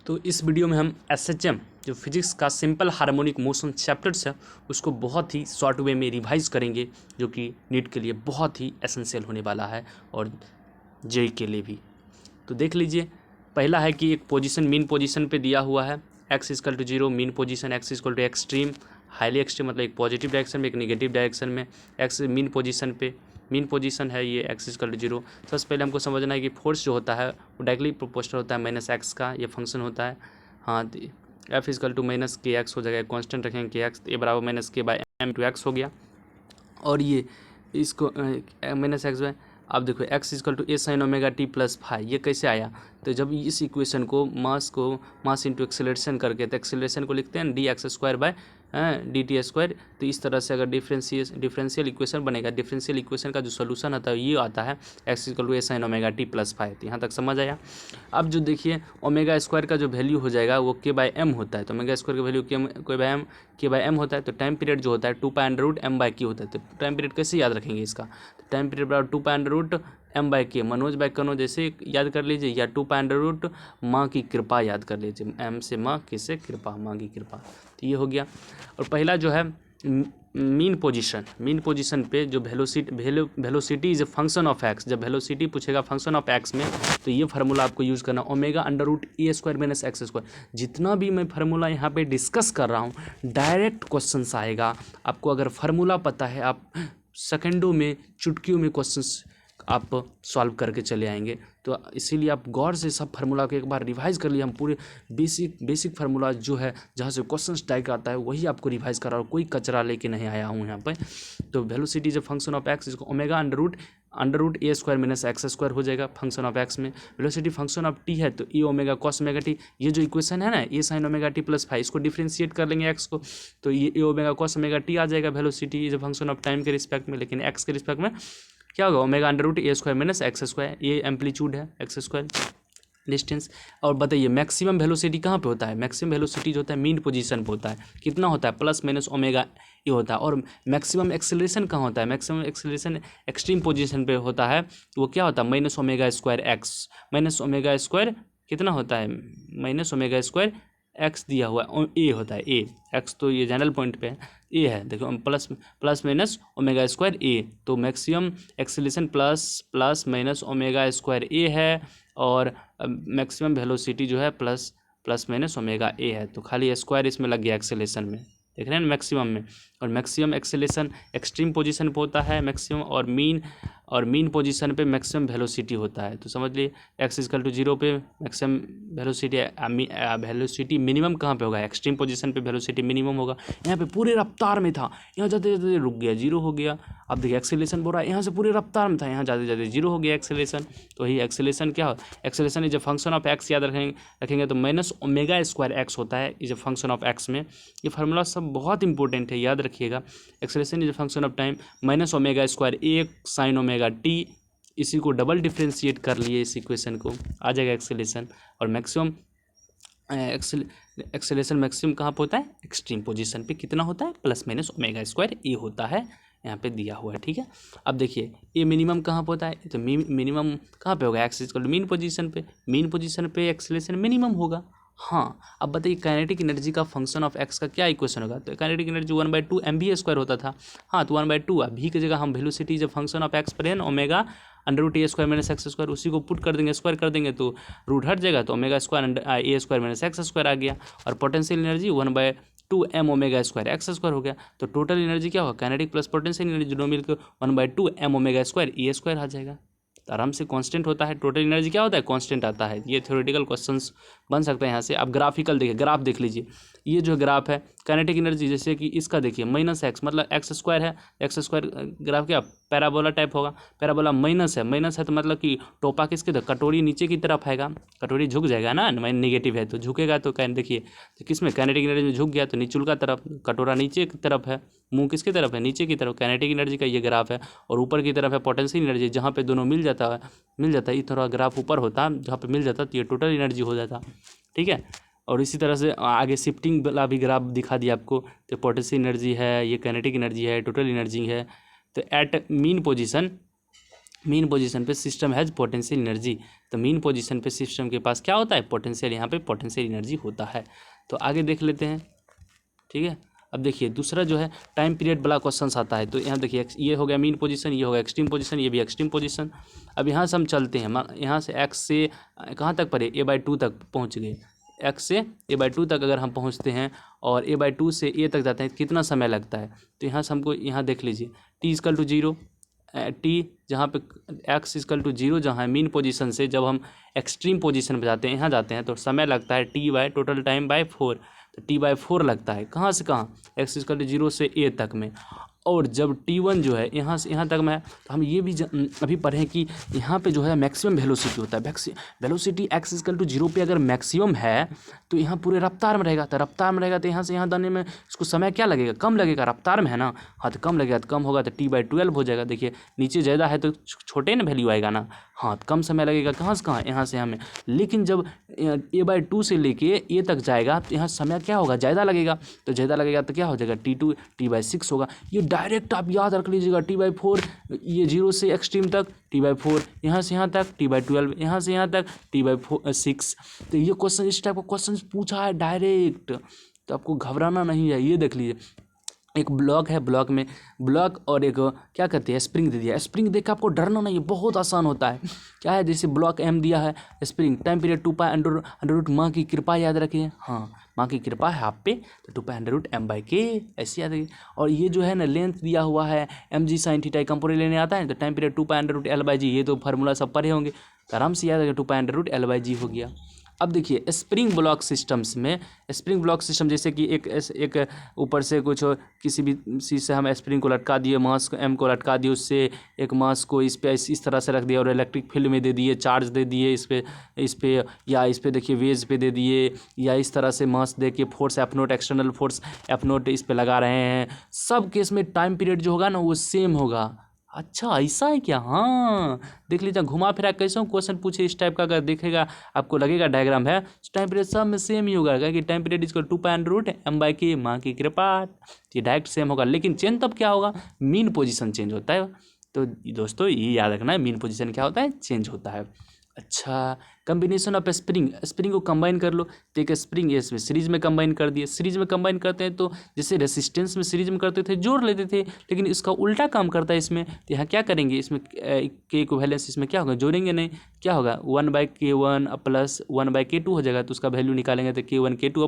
तो इस वीडियो में हम एसएचएम जो फिजिक्स का सिंपल हार्मोनिक मोशन चैप्टर्स है उसको बहुत ही शॉर्ट वे में रिवाइज करेंगे, जो कि नीट के लिए बहुत ही एसेंशियल होने वाला है और जेई के लिए भी। तो देख लीजिए, पहला है कि एक पोजीशन मीन पोजीशन पे दिया हुआ है x equal to 0, mean position x equal to extreme, highly extreme मतलब एक पॉजिटिव डायरेक्शन में एक नेगेटिव डायरेक्शन में x मीन पोजीशन पे मीन पोजीशन है ये x इक्वल टू 0। सबसे पहले हमको समझना है कि फोर्स जो होता है वो डायरेक्टली प्रोपोर्शनल होता है माइनस एक्स का, ये फंक्शन होता है। हाँ, एफ इक्वल टू माइनस के एक्स हो जाएगा, कांस्टेंट रखेंगे के एक्स, ये बराबर माइनस के बाय एम टू एक्स हो गया। और ये इसको माइनस एक्स बाय, अब देखो x equal to a sine omega t plus five, ये कैसे आया? तो जब इस इक्वेशन को मास इंटू एक्सेलरेशन करके, तो एक्सेलरेशन को लिखते हैं d x square by d t square. तो इस तरह से अगर डिफरेंशियल इक्वेशन बनेगा, डिफरेंशियल इक्वेशन का जो सोल्यूशन आता है ये आता है x equal to a sine omega t plus five. तो यहाँ तक समझ आया। अब जो देखिए ओमेगा स्क्वायर का जो वैल्यू हो जाएगा वो के बाय एम होता है, तो ओमेगा स्क्वायर का वैल्यू के बाय एम होता है। तो टाइम पीरियड जो होता है 2π√m/k होता है। तो टाइम पीरियड कैसे याद रखेंगे इसका? तो टाइम पीरियड बराबर 2π√m/k, मनोज बाय कनोज जैसे याद कर लीजिए, या 2π√ माँ की कृपा याद कर लीजिए, एम से माँ, के से कृपा, माँ की कृपा। तो ये हो गया। और पहला जो है मीन पोजीशन पे जो velocity is a function of x, जब वेलोसिटी पूछेगा फंक्शन ऑफ एक्स में, तो ये फार्मूला आपको यूज़ करना, ओमेगा√a² माइनस एक्स स्क्वायर। जितना भी मैं फार्मूला यहाँ पे डिस्कस कर रहा हूँ डायरेक्ट क्वेश्चंस आएगा। आपको अगर फार्मूला पता है, आप सेकंडों में, चुटकियों में क्वेश्चंस आप सॉल्व करके चले आएंगे। तो इसीलिए आप गौर से सब फार्मूला को एक बार रिवाइज कर लिए। हम पूरे बेसिक फार्मूला जो है जहाँ से क्वेश्चंस टाइप आता है वही आपको रिवाइज करा, और कोई कचरा लेके नहीं आया हूँ यहाँ पे। तो velocity is a function of x, इसको ओमेगा√a² माइनस एक्स स्क्वायर हो जाएगा फंक्शन ऑफ एक्स में। वेलोसिटी फंक्शन ऑफ टी है तो a omega cos omega t, ये जो इक्वेशन है ना a sine omega t plus five, इसको डिफ्रेंशिएट कर लेंगे एक्स को, तो ये a omega cos omega t आ जाएगा। Velocity is a function of time के रिस्पेक्ट में, लेकिन एक्स के रिस्पेक्ट में क्या होगा? ओमेगा√a² माइनस एक्स स्क्वायर, ये एम्पलीट्यूड है, एक्स स्क्वायर डिस्टेंस। और बताइए मैक्सिमम वेलोसिटी कहाँ पे होता है? मैक्सिमम वेलोसिटी जो होता है मीन पोजीशन पे होता है। कितना होता है? प्लस माइनस ओमेगा ये होता है। और मैक्सिमम एक्सेलरेशन कहाँ होता है? मैक्सिमम एक्सेलरेशन एक्सट्रीम पोजीशन पे होता है। वो क्या होता है? Minus omega square x, minus omega square कितना होता है? माइनस ओमेगा स्क्वायर एक्स दिया हुआ है, ए होता है, ए एक्स तो ये जनरल पॉइंट पे है, ए है, देखो plus minus omega square a. तो maximum acceleration plus minus omega square a है, और मैक्सिमम वेलोसिटी जो है प्लस माइनस ओमेगा ए है। तो खाली स्क्वायर इसमें लग गया एक्सेलरेशन में, देख रहे हैं मैक्सिमम में। और मैक्सिमम एक्सेलरेशन एक्सट्रीम पोजीशन पे होता है मैक्सिमम, और मीन पोजीशन पे मैक्सिमम वेलोसिटी होता है। तो समझ लिए x इक्वल टू 0 पे मैक्सिमम वेलोसिटी मिनिमम कहाँ पे होगा? एक्सट्रीम पोजीशन पे वेलोसिटी मिनिमम होगा। यहाँ पे पूरे रफ्तार में था, यहाँ जाते जाते रुक गया, 0 हो गया। अब देखिए एक्सेलरेशन बोल रहा है यहाँ से पूरे रफ्तार में था, यहाँ जाते जाते 0 हो गया एक्सेलरेशन। तो यही एक्सेलरेशन क्या हो? Acceleration is a function of x याद रखेंगे तो माइनस ओमेगा स्क्वायर एक्स होता है, is a function of x में। ये फार्मूला सब बहुत इंपॉर्टेंट है, याद रखिएगा। Acceleration is a function of time, minus omega square A sine omega T, इसी को डबल डिफ्रेंशिएट कर लिए, इस इक्वेशन को आ जाएगा एक्सेलरेशन। और मैक्सिमम एक्सेलरेशन मैक्सिमम कहाँ पे होता है? एक्सट्रीम पोजीशन पे। कितना होता है? प्लस माइनस ओमेगा स्क्वायर ए होता है, यहाँ पे दिया हुआ है, ठीक है। अब देखिए ए मिनिमम कहाँ पे होता है? तो मिनिमम कहाँ पे होगा? X equal to mean position पे एक्सेलरेशन मिनिमम होगा। हाँ, अब बताइए काइनेटिक एनर्जी का फंक्शन ऑफ एक्स का क्या इक्वेशन होगा? तो काइनेटिक एनर्जी 1/2 mv² होता था। हाँ, तो 1/2 अभी की जगह हम वेलोसिटी जब फंक्शन ऑफ एक्स पर है ना ओमेगा√a² माइनस एक्स स्क्वायर, उसी को पुट कर देंगे, स्क्वायर कर देंगे तो रूट हट जाएगा, तो omega square a² minus x square आ गया। और potential energy 1/2 m omega square x square हो गया। तो टोटल एनर्जी क्या होगा? काइनेटिक प्लस पोटेंशियल एनर्जी दोनों मिलकर 1/2 m ओमेगा स्क्वायर ए स्क्वायर आ जाएगा। तो आराम से कांस्टेंट होता है, टोटल एनर्जी क्या होता है? कांस्टेंट आता है। ये थ्योरेटिकल क्वेश्चंस बन सकते हैं यहाँ से। अब ग्राफिकल देखिए, ग्राफ देख लीजिए, ये जो ग्राफ है काइनेटिक एनर्जी, जैसे कि इसका देखिए माइनस एक्स मतलब एक्स स्क्वायर है, एक्स स्क्वायर ग्राफ क्या पैराबोला टाइप होगा। पैराबोला माइनस है तो मतलब कि टोपा किसके तरफ? कटोरी नीचे की तरफ आएगा, कटोरी झुक जाएगा ना, नेगेटिव है तो झुकेगा। तो देखिए तो किस में काइनेटिक एनर्जी में झुक गया, तो नीचुल का तरफ, कटोरा नीचे की तरफ है, मुंह किसकी तरफ है? नीचे की तरफ। काइनेटिक एनर्जी का ये ग्राफ है। और ऊपर की तरफ है पोटेंशियल एनर्जी, जहाँ पे दोनों मिल जाता है, ये थोड़ा ग्राफ ऊपर होता, जहाँ पे मिल जाता तो ये टोटल एनर्जी हो जाता, ठीक है। और इसी तरह से आगे शिफ्टिंग वाला भी ग्राफ दिखा दिया आपको। तो पोटेंशियल एनर्जी है, ये काइनेटिक एनर्जी है, टोटल एनर्जी है। तो at mean position mean position पे सिस्टम हैज़ पोटेंशियल एनर्जी। तो मीन पोजीशन पे सिस्टम के पास क्या होता है, पोटेंशियल, यहाँ पे पोटेंशियल एनर्जी होता है। तो आगे देख लेते हैं, ठीक है। अब देखिए दूसरा जो है टाइम पीरियड वाला क्वेश्चन आता है। तो यहाँ देखिए ये हो गया मीन पोजीशन, ये हो गया एक्सट्रीम पोजीशन, ये भी एक्सट्रीम पोजीशन। अब यहाँ से हम चलते हैं, यहाँ से एक्स से कहाँ तक पढ़े, a/2 तक पहुँच गए। एक्स से a/2 तक अगर हम पहुँचते हैं और a/2 से a तक जाते हैं, कितना समय लगता है। तो यहाँ से हमको यहाँ देख लीजिए t=0, टी जहाँ पे x=0 जहाँ है मीन पोजीशन से, जब हम एक्सट्रीम पोजीशन पे जाते हैं, यहाँ जाते हैं, तो समय लगता है t टोटल टाइम बाय 4। तो t/4 लगता है, कहाँ से कहाँ, x=0 से a तक में। और जब t1 जो है यहाँ से यहाँ तक में है, तो हम ये भी अभी पढ़ें कि यहाँ पे जो है मैक्सिमम वेलोसिटी होता है। वेलोसिटी x=0 पे अगर मैक्सिमम है तो यहाँ पूरे रफ्तार में रहेगा। तो रफ्तार में रहेगा तो यहाँ से यहाँ जाने में इसको समय क्या लगेगा, कम लगेगा, रफ्तार में है ना। हाँ तो कम लगेगा, तो कम होगा तो t/12 हो जाएगा। देखिए नीचे ज़्यादा है तो छोटे ना वैल्यू आएगा ना। हाँ तो कम समय लगेगा, कहाँ से कहाँ, यहाँ से हमें। लेकिन जब a/2 से लेके a तक जाएगा तो यहाँ समय क्या होगा, ज़्यादा लगेगा। तो ज़्यादा लगेगा तो क्या हो जाएगा, t2 t/6 होगा। ये डायरेक्ट आप याद रख लीजिएगा, t/4, ये 0 से एक्सट्रीम तक t/4, यहाँ से यहाँ तक t/12, यहाँ से यहाँ तक t/6। तो ये क्वेश्चन, इस टाइप का क्वेश्चन पूछा है डायरेक्ट, तो आपको घबराना नहीं है। ये देख लीजिए एक ब्लॉक है, ब्लॉक और एक क्या कहते हैं स्प्रिंग दे दिया। स्प्रिंग देख के आपको डरना नहीं है, बहुत आसान होता है। क्या है, जैसे ब्लॉक m दिया है, स्प्रिंग टाइम पीरियड 2π√, माँ की कृपा याद रखिए। हाँ माँ की कृपा है आप पे, तो 2π√m/k ऐसे याद रखिए। और ये जो है ना लेंथ दिया हुआ है mg/sin θ, कंपोनेंट लेने आता है तो टाइम पीरियड 2π√L/g, ये तो फार्मूला सब पढ़े होंगे, तो आराम से याद रखिए 2π√L/g हो गया। अब देखिए स्प्रिंग ब्लॉक सिस्टम्स में, स्प्रिंग ब्लॉक सिस्टम जैसे कि एक ऊपर से कुछ किसी भी चीज़ से हम स्प्रिंग को लटका दिए, मास m को लटका दिए, उससे एक मास को इस पे इस तरह से रख दिया और इलेक्ट्रिक फील्ड में दे दिए, चार्ज दे दिए इस पे या इस पे देखिए वेज पे दे दिए, या इस तरह से मास दे के force F0, external force F0 इस पे लगा रहे हैं। सब केस में टाइम पीरियड जो होगा ना वो सेम होगा। अच्छा ऐसा है क्या, हाँ देख लीजिए घुमा फिरा कैसे क्वेश्चन पूछे इस टाइप का, अगर देखेगा आपको लगेगा डायग्राम है, टाइम पीरियड सब में सेम ही होगा, कि टाइम पीरियड इसको 2π√m/k, माँ की कृपा, ये डायरेक्ट सेम होगा। लेकिन चेंज तब क्या होगा, मीन पोजीशन चेंज होता है। तो दोस्तों ये याद रखना है, मीन पोजीशन क्या होता है, चेंज होता है। अच्छा कम्बिनेशन ऑफ स्प्रिंग को कंबाइन कर लो, तो एक स्प्रिंग ये सीरीज में कंबाइन कर दिए। सीरीज में कंबाइन करते हैं तो जैसे रेसिस्टेंस में सीरीज में करते थे जोड़ लेते थे, लेकिन इसका उल्टा काम करता है इसमें। तो यहाँ क्या करेंगे, इसमें के इक्विवेलेंस इसमें क्या होगा, जोड़ेंगे नहीं, क्या होगा 1/k1 प्लस 1/k2 हो जाएगा। तो उसका वैल्यू निकालेंगे तो k1 k2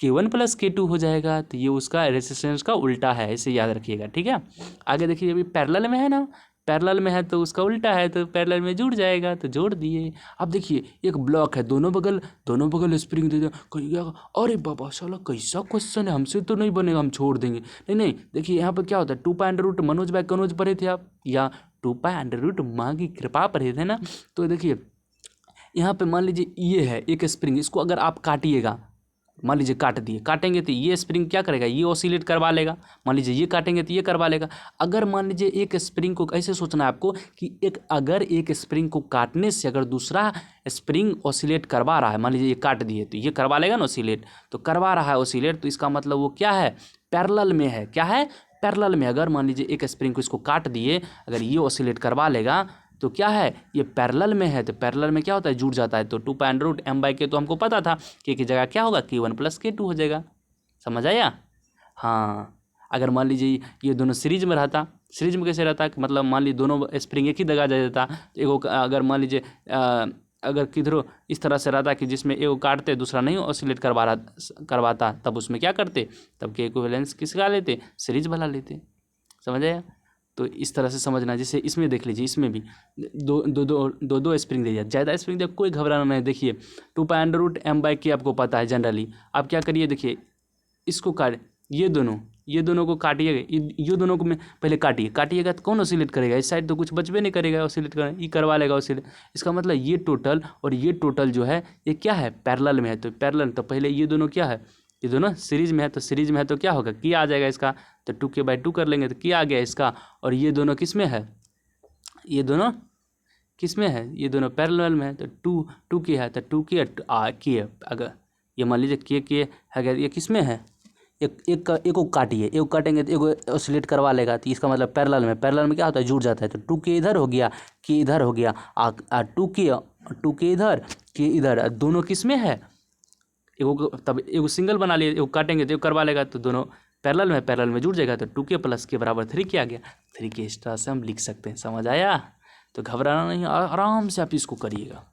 + k2 हो जाएगा। तो ये उसका रेसिस्टेंस का उल्टा है, इसे याद रखिएगा, ठीक है। आगे देखिए अभी पैरेलल में है ना, पैरेलल में है तो उसका उल्टा है, तो पैरेलल में जुड़ जाएगा, तो जोड़ दिए। अब देखिए एक ब्लॉक है, दोनों बगल स्प्रिंग दे दिया, कहिएगा अरे बाबा साला कैसा क्वेश्चन है, हमसे तो नहीं बनेगा, हम छोड़ देंगे। नहीं देखिए यहाँ पर क्या होता है, 2π√, मनोज/कनोज पढ़े थे आप, या 2π√, माँ की कृपा पढ़े थे ना। तो देखिए यहाँ पे मान लीजिए ये है एक स्प्रिंग, इसको अगर आप काटिएगा, मान लीजिए काट दिए, काटेंगे तो ये स्प्रिंग क्या करेगा, ये ऑसिलेट करवा लेगा। मान लीजिए ये काटेंगे तो ये करवा लेगा। अगर मान लीजिए एक स्प्रिंग को ऐसे सोचना है आपको कि अगर एक स्प्रिंग को काटने से अगर दूसरा स्प्रिंग ऑसिलेट करवा रहा है, मान लीजिए ये काट दिए तो ये करवा लेगा ना ऑसिलेट, तो करवा रहा है ऑसिलेट, तो इसका मतलब वो क्या है, पैरेलल में है। क्या है, पैरेलल में। अगर मान लीजिए एक स्प्रिंग को इसको काट दिए, अगर ये ऑसिलेट करवा लेगा तो क्या है, ये पैरेलल में है, तो पैरेलल में क्या होता है, जुड़ जाता है। तो 2π√m/k तो हमको पता था कि की जगह क्या होगा, k1 + k2 हो जाएगा। समझ आया। हाँ अगर मान लीजिए ये दोनों सीरीज में रहता, सीरीज में कैसे रहता, मतलब मान लीजिए दोनों स्प्रिंग एक ही जगह जा देता, एगो अगर मान लीजिए अगर किधरों इस तरह से रहता कि जिसमें एगो काटते दूसरा नहीं ऑसिलेट करवाता, तब उसमें क्या करते, तब के इक्विवेलेंस किसका लेते, सीरीज वाला लेते। समझ आया। तो इस तरह से समझना। जैसे इसमें देख लीजिए, इसमें भी दो स्प्रिंग दे दिया, ज़्यादा स्प्रिंग दिया, कोई घबराना नहीं। देखिए 2π√m/k आपको पता है जनरली। आप क्या करिए, देखिए इसको काट, ये दोनों को काटिएगा, ये दोनों को में पहले काटिएगा तो कौन ऑसिलेट करेगा, इस साइड तो कुछ बचबे नहीं करेगा ऑसिलेट करना, ये करवा लेगा ऑसिलेट। इसका मतलब ये टोटल और ये टोटल जो है ये क्या है, पैरेलल में है। तो पैरेलल तो पहले ये दोनों क्या है, ये दोनों सीरीज में है, तो सीरीज में है तो क्या होगा, की आ जाएगा इसका, तो 2k/2 कर लेंगे तो की आ गया इसका। और ये दोनों किस में है, ये दोनों किस में है, ये दोनों पैरेलल में है, तो 2k है, तो 2k अगर ये मान लीजिए k है, ये किस में है, एक को काटिए, एक को काटेंगे तो एक को ऑसिलेट करवा लेगा, तो इसका मतलब पैरेलल में क्या होता है, जुड़ जाता है। तो 2k इधर हो गया, k इधर हो गया, 2k इधर, k इधर, दोनों किस में है, एगो तब एगो सिंगल बना लिए, एगो काटेंगे तो एगो करवा लेगा, तो दोनों पैरेलल में जुड़ जाएगा। तो 2k प्लस के बराबर 3k आ गया। 3k इस तरह से हम लिख सकते हैं। समझ आया? तो घबराना नहीं, आराम से आप इसको करिएगा।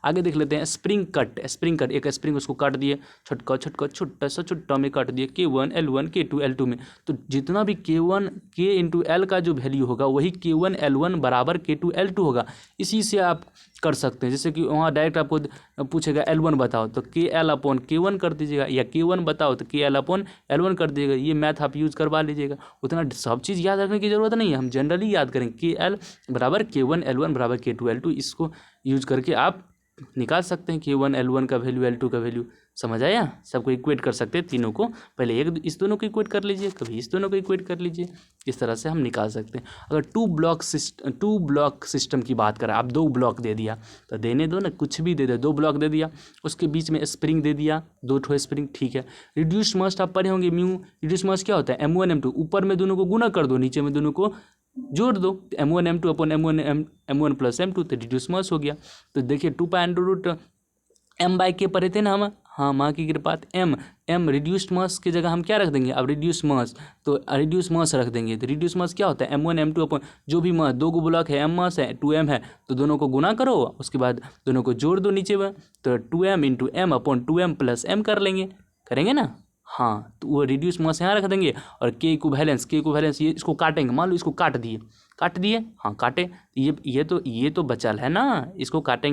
आगे देख लेते हैं स्प्रिंग कट। एक स्प्रिंग उसको काट दिए, छोटा में काट दिए, K1 L1 K2 L2 में। तो जितना भी K इंटू L का जो वैल्यू होगा वही K1 L1 बराबर K2 L2 होगा। इसी से आप कर सकते हैं। जैसे कि वहाँ डायरेक्ट आपको पूछेगा L1 बताओ तो KL अपॉन K1 कर दीजिएगा, या K1 बताओ तो KL अपॉन L1 कर दीजिएगा। ये मैथ आप यूज़ करवा लीजिएगा। उतना सब चीज़ याद रखने की ज़रूरत नहीं है, हम जनरली याद करें KL बराबर K1 L1 बराबर K2 L2। इसको यूज करके आप निकाल सकते हैं K1 L1 का वैल्यू, L2 का वैल्यू। समझ आया? सबको इक्वेट कर सकते हैं तीनों को। पहले एक इस दोनों को इक्वेट कर लीजिए, कभी इस दोनों को इक्वेट कर लीजिए। इस तरह से हम निकाल सकते हैं। अगर टू ब्लॉक सिस्टम की बात करें, आप 2 ब्लॉक दे दिया तो देने दो ना, कुछ भी दे दो, 2 ब्लॉक दे दिया, उसके बीच में स्प्रिंग दे दिया, 2 ठो स्प्रिंग, ठीक है। रिड्यूस मास आप पढ़े होंगे, म्यू रिड्यूस मास क्या होता है, M1 M2। ऊपर में दोनों को गुना कर दो, नीचे में दोनों को जोड़ दो, M1 M2 upon M1 plus M2, तो रिड्यूस मास हो गया। तो देखिए 2 m/k पढ़े थे ना हम, हाँ माँ की कृपात m रिड्यूस्ड मास की जगह हम क्या रख देंगे, अब रिड्यूस मास, तो रिड्यूस मास रख देंगे। तो रिड्यूस मास क्या होता है, M1 M2 अपॉन जो भी मास, 2 ब्लॉक है, m मास है, 2m है, तो दोनों को गुना करो, उसके बाद दोनों को जोड़ दो नीचे में, तो 2m into m upon 2m plus m कर लेंगे, करेंगे ना। हाँ, तो वो रिड्यूस मास यहाँ रख देंगे, और k इक्विवेलेंस ये इसको काटेंगे। मान लो इसको काट दिए, हाँ काटे, ये तो बचल है ना, इसको काटेंगे।